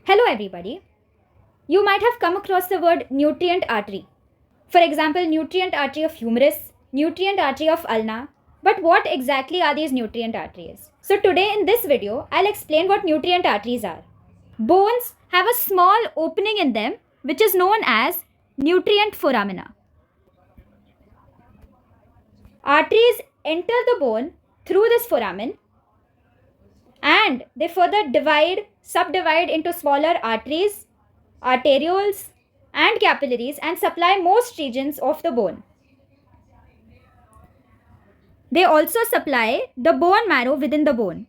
Hello everybody. You might have come across the word nutrient artery. For example, nutrient artery of humerus, nutrient artery of ulna. But what exactly are these nutrient arteries? So today in this video, I'll explain what nutrient arteries are. Bones have a small opening in them which is known as nutrient foramina. Arteries enter the bone through this foramen and they further subdivide into smaller arteries, arterioles, and capillaries and supply most regions of the bone. They also supply the bone marrow within the bone.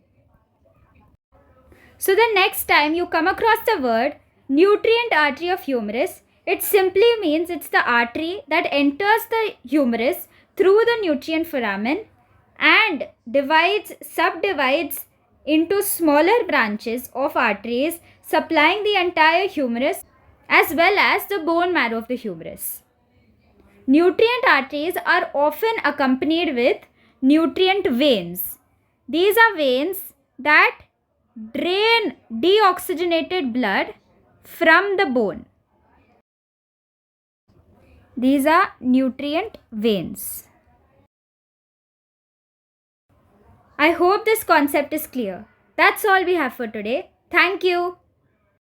So the next time you come across the word nutrient artery of humerus, it simply means it's the artery that enters the humerus through the nutrient foramen and subdivides into smaller branches of arteries supplying the entire humerus as well as the bone marrow of the humerus. Nutrient arteries are often accompanied with nutrient veins. These are veins that drain deoxygenated blood from the bone. These are nutrient veins. I hope this concept is clear. That's all we have for today. Thank you.